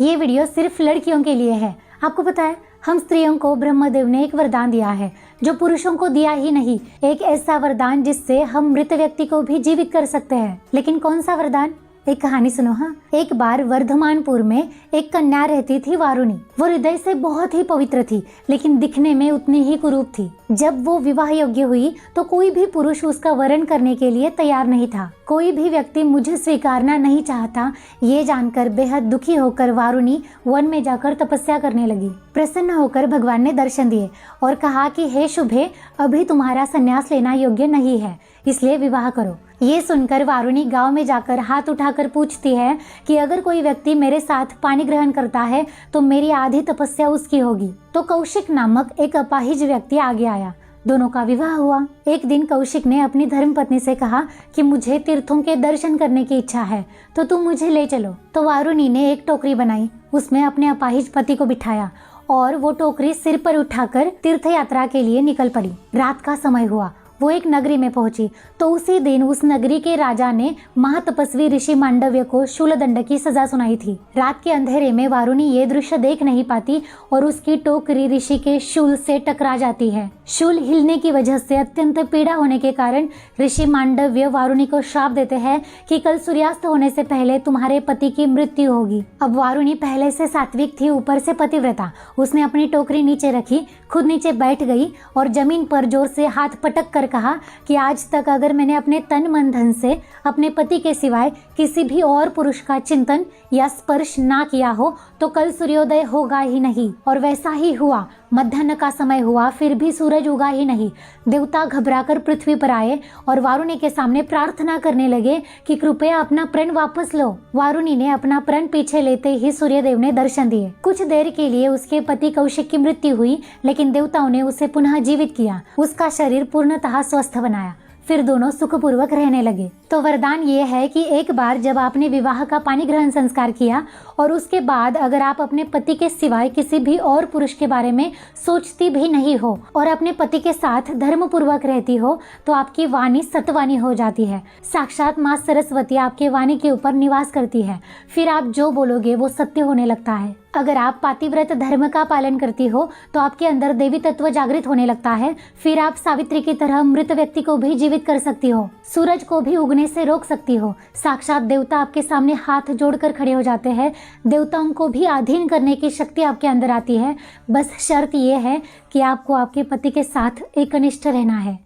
ये वीडियो सिर्फ लड़कियों के लिए है। आपको पता है, हम स्त्रियों को ब्रह्मदेव ने एक वरदान दिया है जो पुरुषों को दिया ही नहीं। एक ऐसा वरदान जिससे हम मृत व्यक्ति को भी जीवित कर सकते हैं। लेकिन कौन सा वरदान? एक कहानी सुनो। हाँ, एक बार वर्धमानपुर में एक कन्या रहती थी, वारुणी। वो हृदय से बहुत ही पवित्र थी, लेकिन दिखने में उतनी ही कुरूप थी। जब वो विवाह योग्य हुई तो कोई भी पुरुष उसका वरण करने के लिए तैयार नहीं था। कोई भी व्यक्ति मुझे स्वीकारना नहीं चाहता। ये जानकर बेहद दुखी होकर वारुणी वन में जाकर तपस्या करने लगी। प्रसन्न होकर भगवान ने दर्शन दिए और कहा कि हे शुभे, अभी तुम्हारा संन्यास लेना योग्य नहीं है, इसलिए विवाह करो। ये सुनकर वारुणी गांव में जाकर हाथ उठाकर पूछती है कि अगर कोई व्यक्ति मेरे साथ पानी ग्रहण करता है तो मेरी आधी तपस्या उसकी होगी। तो कौशिक नामक एक अपाहिज व्यक्ति आगे आया। दोनों का विवाह हुआ। एक दिन कौशिक ने अपनी धर्मपत्नी से कहा कि मुझे तीर्थों के दर्शन करने की इच्छा है, तो तुम मुझे ले चलो। तो वारुणी ने एक टोकरी बनाई, उसमें अपने अपाहिज पति को बिठाया और वो टोकरी सिर पर उठाकर तीर्थ यात्रा के लिए निकल पड़ी। रात का समय हुआ। वो एक नगरी में पहुंची तो उसी दिन उस नगरी के राजा ने महातपस्वी ऋषि मांडव्य को शूलदंड की सजा सुनाई थी। रात के अंधेरे में वारुणी ये दृश्य देख नहीं पाती और उसकी टोकरी ऋषि के शूल से टकरा जाती है। शूल हिलने की वजह से अत्यंत पीड़ा होने के कारण ऋषि मांडव्य वारुणी को श्राप देते हैं कि कल सूर्यास्त होने से पहले तुम्हारे पति की मृत्यु होगी। अब वारुणी पहले से सात्विक थी, ऊपर से पतिव्रता। उसने अपनी टोकरी नीचे रखी, खुद नीचे बैठ गई और जमीन पर जोर से हाथ पटक कर कहा कि आज तक अगर मैंने अपने तन मन धन से अपने पति के सिवाय किसी भी और पुरुष का चिंतन या स्पर्श ना किया हो तो कल सूर्योदय होगा ही नहीं। और वैसा ही हुआ। मध्याह्न का समय हुआ, फिर भी सूरज उगा ही नहीं। देवता घबराकर पृथ्वी पर आए और वारुणी के सामने प्रार्थना करने लगे कि कृपया अपना प्रण वापस लो। वारुणी ने अपना प्रण पीछे लेते ही सूर्यदेव ने दर्शन दिए। कुछ देर के लिए उसके पति कौशिक की मृत्यु हुई, लेकिन देवताओं ने उसे पुनः जीवित किया, उसका शरीर पूर्णतः स्वस्थ बनाया। फिर दोनों सुखपूर्वक रहने लगे। तो वरदान ये है कि एक बार जब आपने विवाह का पानी ग्रहण संस्कार किया और उसके बाद अगर आप अपने पति के सिवाय किसी भी और पुरुष के बारे में सोचती भी नहीं हो और अपने पति के साथ धर्म पूर्वक रहती हो तो आपकी वाणी सतवाणी हो जाती है। साक्षात माँ सरस्वती आपके वाणी के ऊपर निवास करती है। फिर आप जो बोलोगे वो सत्य होने लगता है। अगर आप पातिव्रत धर्म का पालन करती हो तो आपके अंदर देवी तत्व जागृत होने लगता है। फिर आप सावित्री की तरह मृत व्यक्ति को भी जीवित कर सकती हो, सूरज को भी उगने से रोक सकती हो। साक्षात देवता आपके सामने हाथ जोड़कर खड़े हो जाते हैं। देवताओं को भी अधीन करने की शक्ति आपके अंदर आती है। बस शर्त ये है कि आपको आपके पति के साथ एकनिष्ठ रहना है।